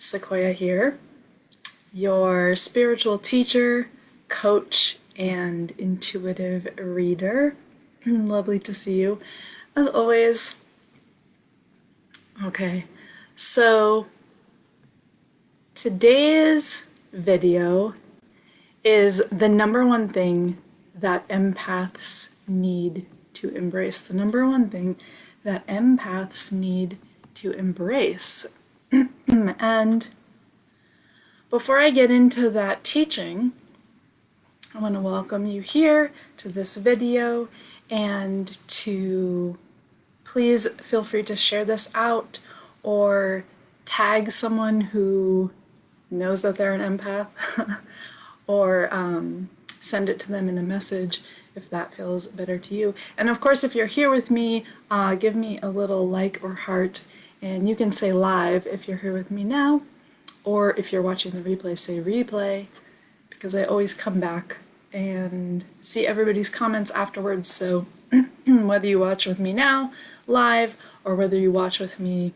Sequoia here, your spiritual teacher, coach, and intuitive reader. Lovely to see you, as always. Okay, so today's video is the number one thing that empaths need to embrace. The number one thing that empaths need to embrace. And before I get into that teaching, I want to welcome you here to this video and to please feel free to share this out or tag someone who knows that they're an empath or send it to them in a message if that feels better to you. And of course, if you're here with me, give me a little like or heart, and you can say live if you're here with me now, or if you're watching the replay, say replay, because I always come back and see everybody's comments afterwards. So whether you watch with me now, live, or whether you watch with me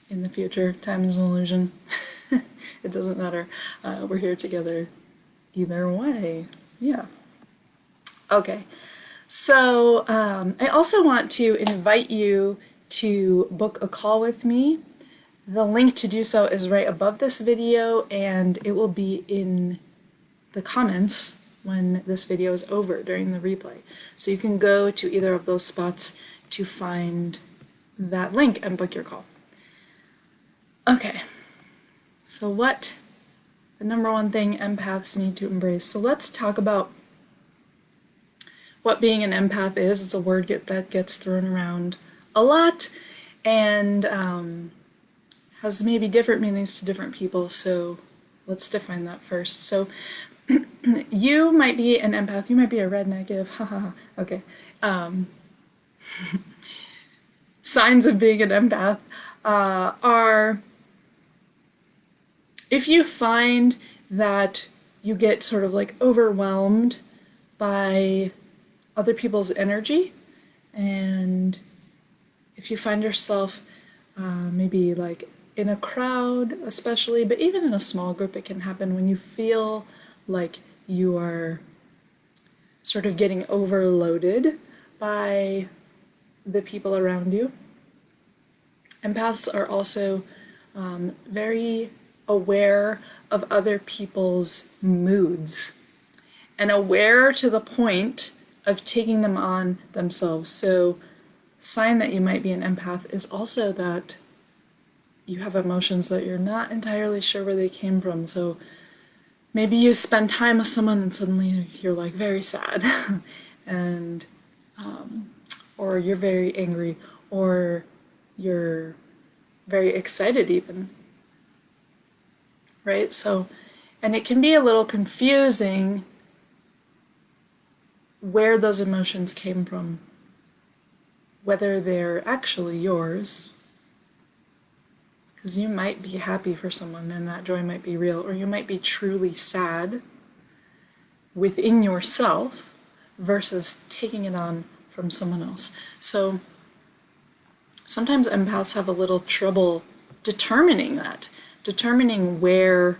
in the future, time is an illusion. It doesn't matter. We're here together either way. Yeah. Okay. So I also want to invite you to book a call with me. The link to do so is right above this video, and it will be in the comments when this video is over during the replay. So you can go to either of those spots to find that link and book your call. Okay, so what the number one thing empaths need to embrace. So let's talk about what being an empath is. It's a word that gets thrown around a lot and has maybe different meanings to different people, so let's define that first. So you might be an empath, you might be a red negative, haha, okay. Signs of being an empath are if you find that you get sort of like overwhelmed by other people's energy, and if you find yourself maybe like in a crowd especially, but even in a small group it can happen when you feel like you are sort of getting overloaded by the people around you. Empaths are also very aware of other people's moods and aware to the point of taking them on themselves. So sign that you might be an empath is also that you have emotions that you're not entirely sure where they came from. So maybe you spend time with someone and suddenly you're like very sad and or you're very angry, or you're very excited even, right? So, and it can be a little confusing where those emotions came from, whether they're actually yours, because you might be happy for someone and that joy might be real, or you might be truly sad within yourself versus taking it on from someone else. So sometimes empaths have a little trouble determining where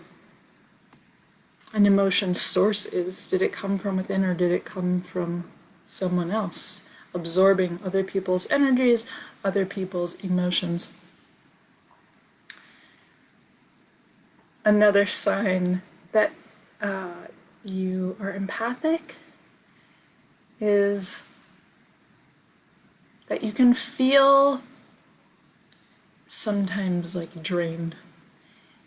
an emotion's source is. Did it come from within, or did it come from someone else? Absorbing other people's energies, other people's emotions. Another sign that you are empathic is that you can feel sometimes like drained.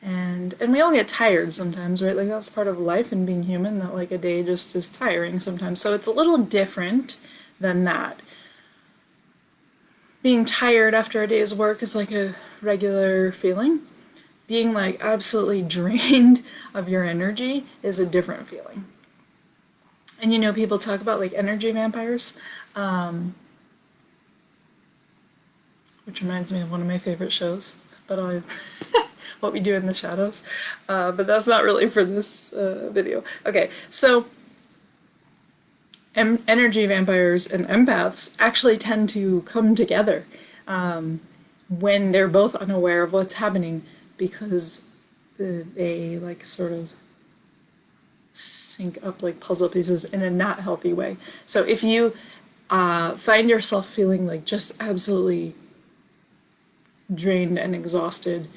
And we all get tired sometimes, right? Like that's part of life and being human, that like a day just is tiring sometimes. So it's a little different than that. Being tired after a day's work is like a regular feeling. Being like absolutely drained of your energy is a different feeling. And you know, people talk about like energy vampires, which reminds me of one of my favorite shows, but What We Do in the Shadows, but that's not really for this video. Okay, so energy vampires and empaths actually tend to come together when they're both unaware of what's happening, because they like sort of sync up like puzzle pieces in a not healthy way. So if you find yourself feeling like just absolutely drained and exhausted,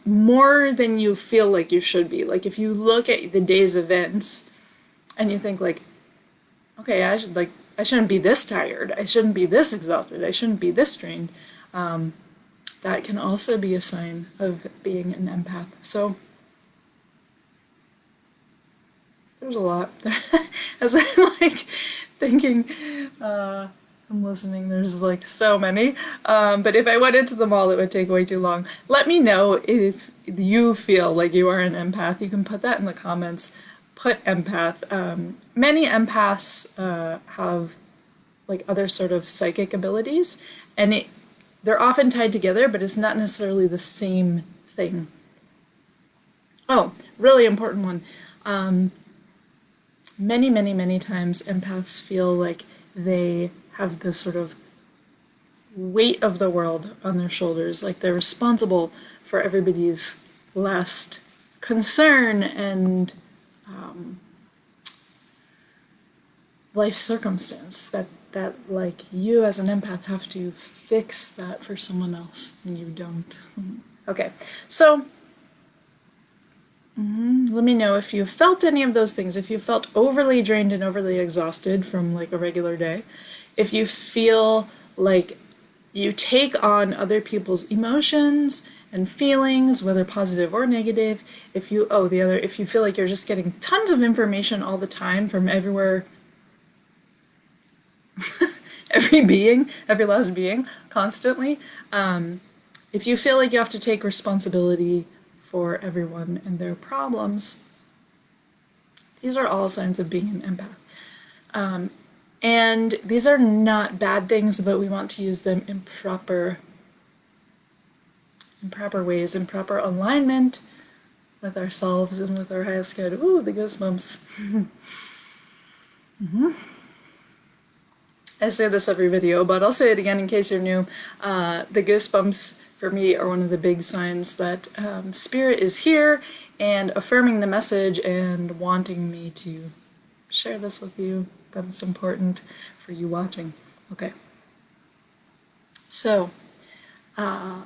more than you feel like you should be, like if you look at the day's events and you think like, okay, I shouldn't be this tired, I shouldn't be this exhausted, I shouldn't be this drained, that can also be a sign of being an empath. So there's a lot. As I'm like thinking, I'm listening, there's like so many. But if I went into them all, it would take way too long. Let me know if you feel like you are an empath. You can put that in the comments. Put empath. Many empaths have like other sort of psychic abilities, and they're often tied together, but it's not necessarily the same thing. Oh, really important one. Many times empaths feel like they have this sort of weight of the world on their shoulders, like they're responsible for everybody's last concern and life circumstance, that like you as an empath have to fix that for someone else and you don't. Okay, so let me know if you felt any of those things, if you felt overly drained and overly exhausted from like a regular day, if you feel like you take on other people's emotions and feelings, whether positive or negative, if you feel like you're just getting tons of information all the time from everywhere, every last being, constantly, if you feel like you have to take responsibility for everyone and their problems, these are all signs of being an empath. And these are not bad things, but we want to use them in proper ways, in proper alignment with ourselves and with our highest good. Ooh, the goosebumps. I say this every video, but I'll say it again in case you're new. The goosebumps for me are one of the big signs that Spirit is here and affirming the message and wanting me to share this with you, that it's important for you watching. Okay. So, I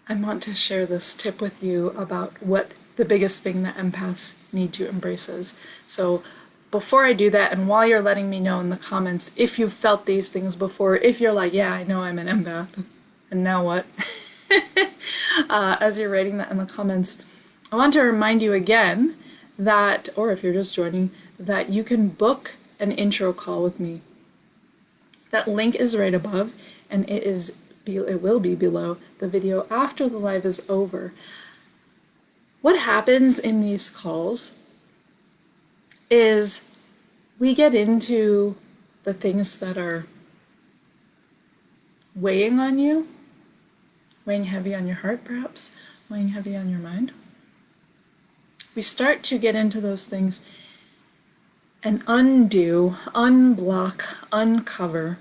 want to share this tip with you about what the biggest thing that empaths need to embrace is. So, before I do that, and while you're letting me know in the comments if you've felt these things before, if you're like, yeah, I know I'm an empath, and now what? As you're writing that in the comments, I want to remind you again that, or if you're just joining, that you can book an intro call with me. That link is right above, and it will be below the video after the live is over. What happens in these calls is we get into the things that are weighing on you, weighing heavy on your heart perhaps, weighing heavy on your mind. We start to get into those things and undo, unblock, uncover.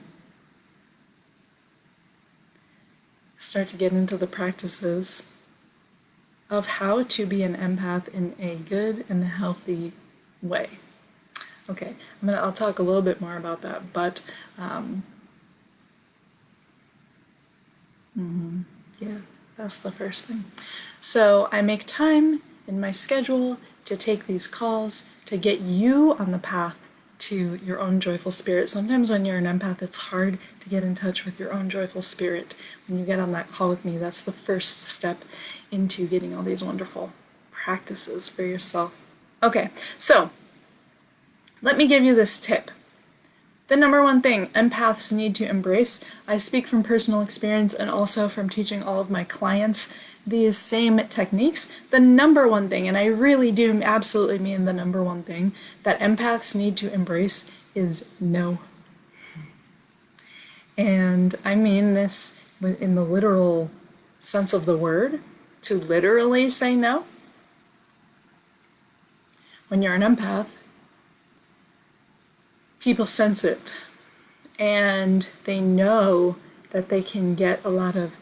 Start to get into the practices of how to be an empath in a good and healthy way. Okay, I'll talk a little bit more about that, but yeah, that's the first thing. So I make time in my schedule to take these calls to get you on the path to your own joyful spirit. Sometimes when you're an empath, it's hard to get in touch with your own joyful spirit. When you get on that call with me, that's the first step into getting all these wonderful practices for yourself. Okay, so let me give you this tip. The number one thing empaths need to embrace, I speak from personal experience and also from teaching all of my clients these same techniques. The number one thing, and I really do absolutely mean the number one thing, that empaths need to embrace is no. And I mean this in the literal sense of the word, to literally say no. When you're an empath, people sense it, and they know that they can get a lot of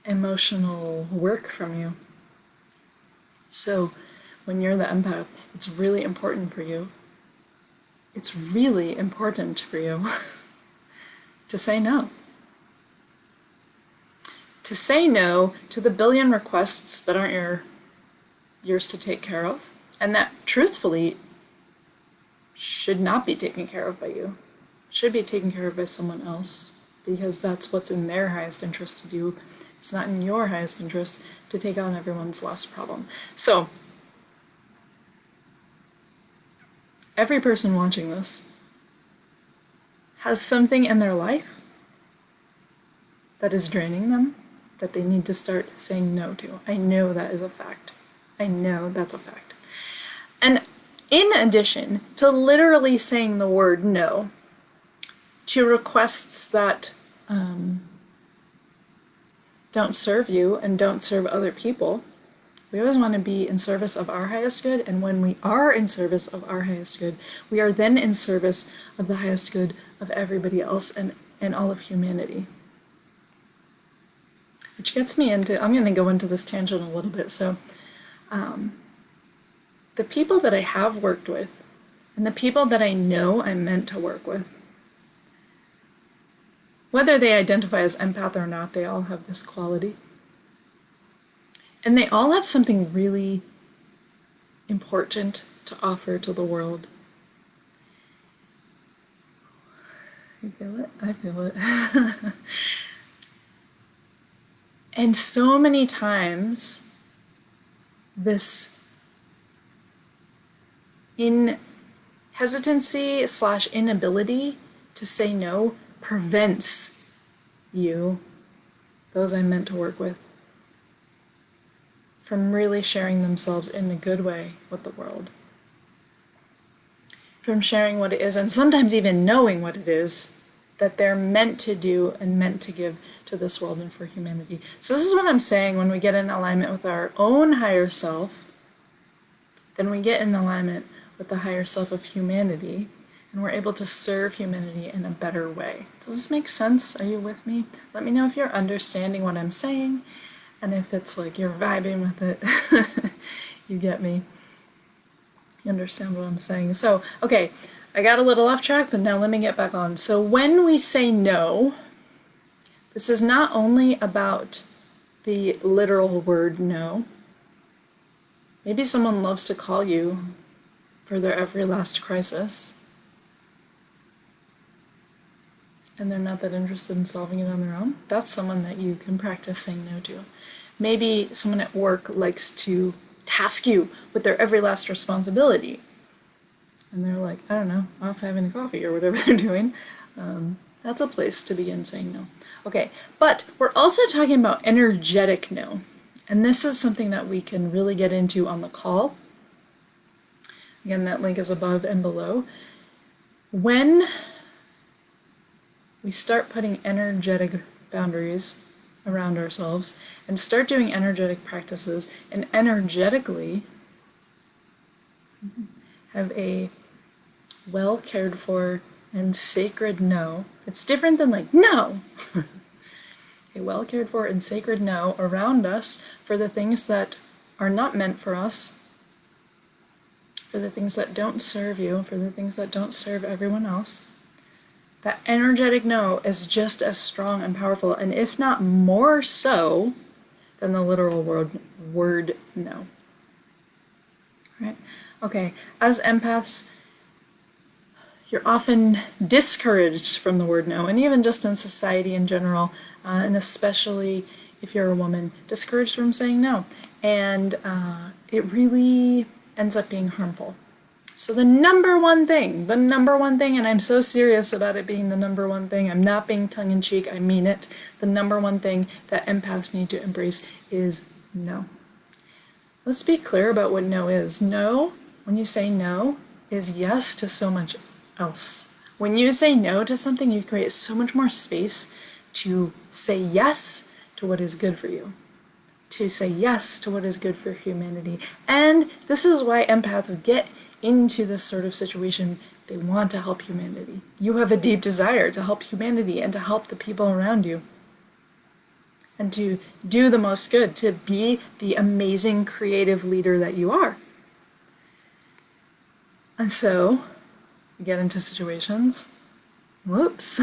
emotional work from you. So when you're the empath, it's really important for you. It's really important for you to say no. To say no to the billion requests that aren't yours to take care of, and that truthfully should not be taken care of by you. Should be taken care of by someone else, because that's what's in their highest interest to do. It's not in your highest interest to take on everyone's last problem. So, every person watching this has something in their life that is draining them that they need to start saying no to. I know that is a fact. I know that's a fact. And in addition to literally saying the word no to requests that don't serve you and don't serve other people, we always want to be in service of our highest good, and when we are in service of our highest good, we are then in service of the highest good of everybody else and all of humanity. Which gets me into, I'm going to go into this tangent a little bit, so the people that I have worked with, and the people that I know I'm meant to work with, whether they identify as empath or not, they all have this quality. And they all have something really important to offer to the world. You feel it? I feel it. And so many times, this hesitancy / inability to say no prevents you, those I'm meant to work with, from really sharing themselves in a good way with the world. From sharing what it is, and sometimes even knowing what it is that they're meant to do and meant to give to this world and for humanity. So this is what I'm saying: when we get in alignment with our own higher self, then we get in alignment with the higher self of humanity, and we're able to serve humanity in a better way. Does this make sense? Are you with me? Let me know if you're understanding what I'm saying, and if it's like you're vibing with it. You get me. You understand what I'm saying. So, okay, I got a little off track, but now let me get back on. So when we say no, this is not only about the literal word no. Maybe someone loves to call you for their every last crisis, and they're not that interested in solving it on their own. That's someone that you can practice saying no to. Maybe someone at work likes to task you with their every last responsibility, and they're like, I don't know, off having a coffee or whatever they're doing. That's a place to begin saying no. Okay, but we're also talking about energetic no. And this is something that we can really get into on the call. Again, that link is above and below. When we start putting energetic boundaries around ourselves and start doing energetic practices and energetically have a well cared for and sacred no. It's different than like no. A well cared for and sacred no around us for the things that are not meant for us, for the things that don't serve you, for the things that don't serve everyone else. That energetic no is just as strong and powerful, and if not more so, than the literal word no. Right? Okay, as empaths, you're often discouraged from the word no, and even just in society in general, and especially if you're a woman, discouraged from saying no. And it really ends up being harmful. So the number one thing, and I'm so serious about it being the number one thing, I'm not being tongue-in-cheek, I mean it, the number one thing that empaths need to embrace is no. Let's be clear about what no is. No, when you say no, is yes to so much else. When you say no to something, you create so much more space to say yes to what is good for you, to say yes to what is good for humanity. And this is why empaths get into this sort of situation. They want to help humanity. You have a deep desire to help humanity and to help the people around you. and to do the most good, to be the amazing creative leader that you are. And so you get into situations, whoops,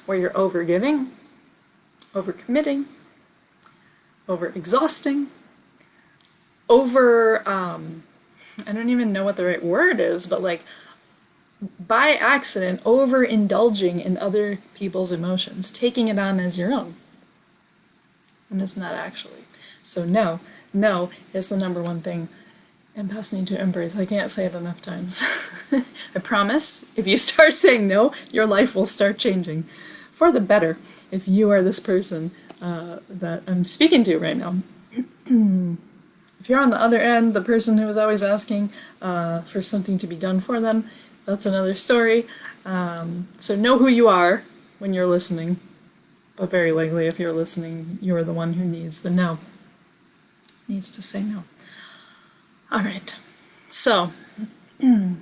where you're overgiving, overcommitting, over-exhausting, I don't even know what the right word is, but like by accident, overindulging in other people's emotions, taking it on as your own. And it's not actually. So no is the number one thing empaths need to embrace. I can't say it enough times. I promise, if you start saying no, your life will start changing for the better if you are this person that I'm speaking to right now. If you're on the other end, the person who is always asking for something to be done for them, that's another story. So know who you are when you're listening. But very likely, if you're listening, you're the one who needs the no. Needs to say no. All right. So, let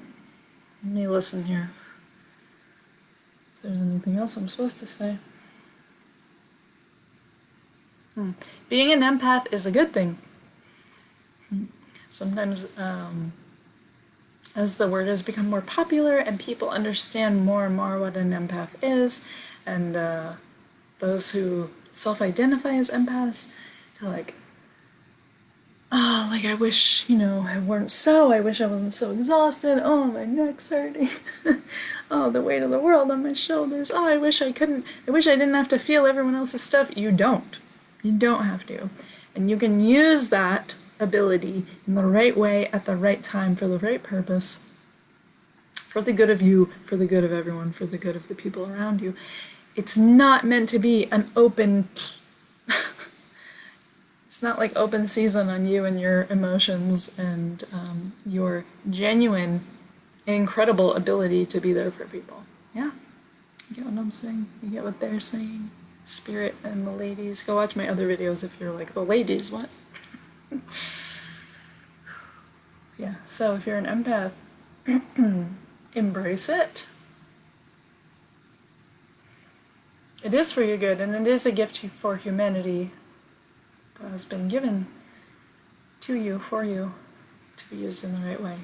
me listen here. If there's anything else I'm supposed to say. Being an empath is a good thing. Sometimes, as the word has become more popular and people understand more and more what an empath is, and those who self-identify as empaths feel like, oh, like I wish, I weren't so, I wish I wasn't so exhausted, oh, my neck's hurting, oh, the weight of the world on my shoulders, oh, I wish I didn't have to feel everyone else's stuff. You don't have to. And you can use that ability in the right way, at the right time, for the right purpose, for the good of you, for the good of everyone, for the good of the people around you. It's not meant to be an open, it's not like open season on you and your emotions and your genuine, incredible ability to be there for people. Yeah, you get what I'm saying? You get what they're saying? Spirit and the ladies. Go watch my other videos if you're like, the ladies, what? Yeah, so if you're an empath, embrace it. It is for your good, and it is a gift for humanity that has been given to you, for you, to be used in the right way.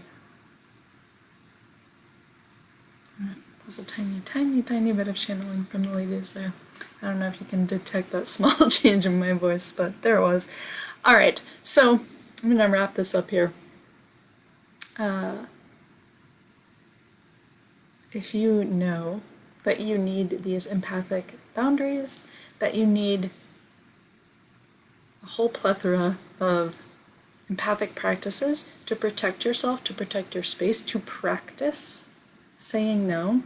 There's a tiny, tiny, tiny bit of channeling from the ladies there. I don't know if you can detect that small change in my voice, but there it was. All right, so I'm going to wrap this up here. If you know that you need these empathic boundaries, that you need a whole plethora of empathic practices to protect yourself, to protect your space, to practice saying no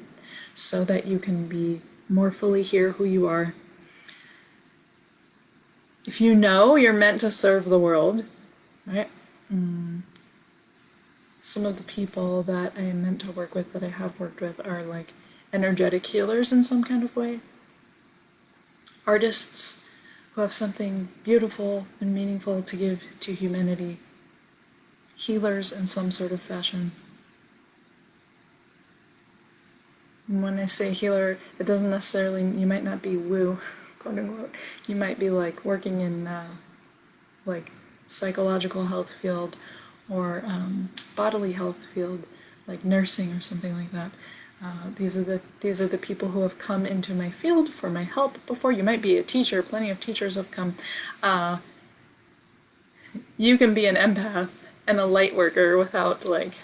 so that you can be more fully here who you are. If you know you're meant to serve the world, right? Some of the people that I am meant to work with, that I have worked with, are like energetic healers in some kind of way. Artists who have something beautiful and meaningful to give to humanity. Healers in some sort of fashion. And when I say healer, it doesn't necessarily, you might not be woo, quote unquote. You might be like working in like psychological health field or bodily health field, like nursing or something like that. These are the people who have come into my field for my help before. You might be a teacher. Plenty of teachers have come. You can be an empath and a light worker without like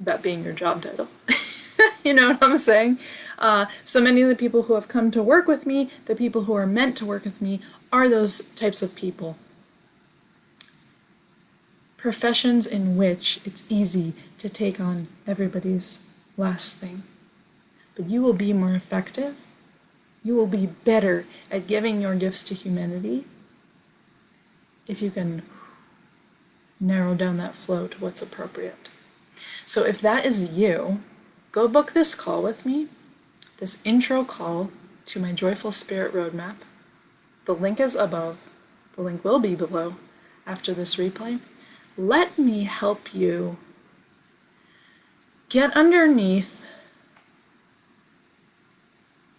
that being your job title. You know what I'm saying? So many of the people who have come to work with me, the people who are meant to work with me, are those types of people. Professions in which it's easy to take on everybody's last thing. But you will be more effective. You will be better at giving your gifts to humanity if you can narrow down that flow to what's appropriate. So if that is you, go book this call with me, this intro call to my Joyful Spirit Roadmap. The link is above. The link will be below after this replay. Let me help you get underneath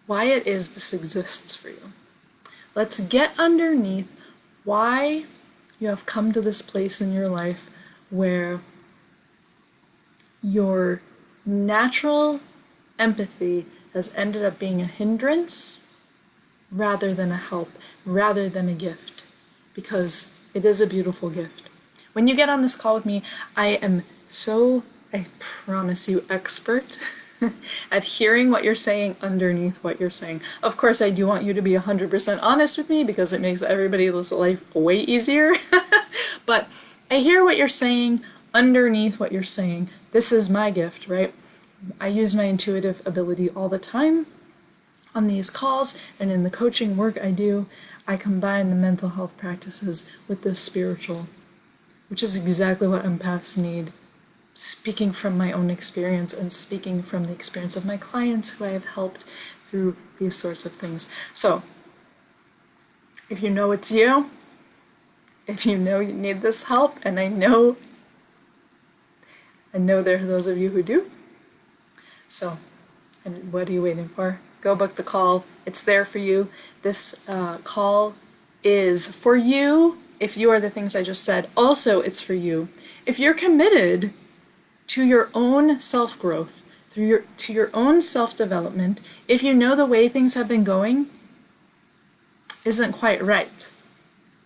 why it is this exists for you. Let's get underneath why you have come to this place in your life where your natural empathy has ended up being a hindrance rather than a help, rather than a gift, because it is a beautiful gift. When you get on this call with me, I am so, I promise you, expert at hearing what you're saying underneath what you're saying. Of course, I do want you to be 100% honest with me because it makes everybody's life way easier. But I hear what you're saying underneath what you're saying. This is my gift, right? I use my intuitive ability all the time on these calls and in the coaching work I do. I combine the mental health practices with the spiritual, which is exactly what empaths need. Speaking from my own experience and speaking from the experience of my clients who I have helped through these sorts of things. So, if you know it's you, if you know you need this help, and I know there are those of you who do, so, and what are you waiting for? Go book the call. It's there for you. This call is for you if you are the things I just said. Also, it's for you if you're committed to your own self-growth, to your own self-development, if you know the way things have been going isn't quite right.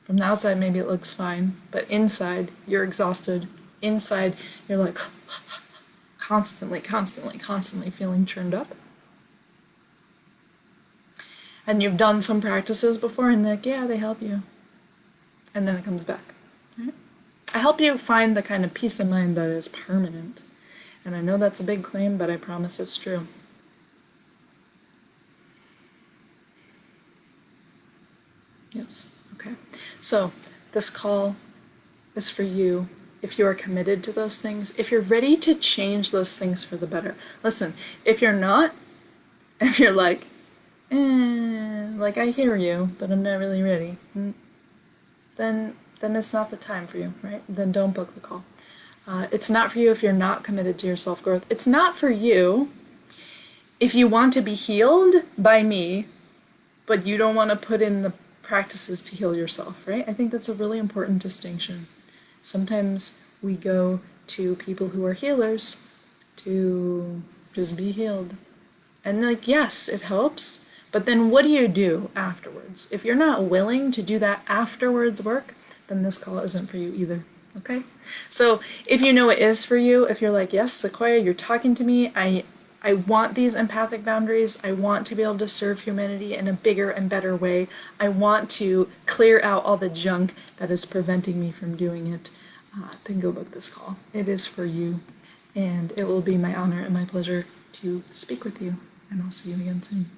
From the outside, maybe it looks fine, but inside, you're exhausted. Inside, you're like constantly feeling churned up. And you've done some practices before, and like, yeah, they help you. And then it comes back. Right? I help you find the kind of peace of mind that is permanent. And I know that's a big claim, but I promise it's true. Yes, okay. So this call is for you if you are committed to those things, if you're ready to change those things for the better. Listen, if you're not, if you're like I hear you, but I'm not really ready, then it's not the time for you, right? Then don't book the call. It's not for you if you're not committed to your self-growth. It's not for you if you want to be healed by me, but you don't want to put in the practices to heal yourself, right? I think that's a really important distinction. Sometimes we go to people who are healers to just be healed. And like, yes, it helps, but then what do you do afterwards? If you're not willing to do that afterwards work, then this call isn't for you either. Okay? So if you know it is for you, if you're like, yes, Sequoia, you're talking to me, I want these empathic boundaries, I want to be able to serve humanity in a bigger and better way, I want to clear out all the junk that is preventing me from doing it, then go book this call. It is for you, and it will be my honor and my pleasure to speak with you, and I'll see you again soon.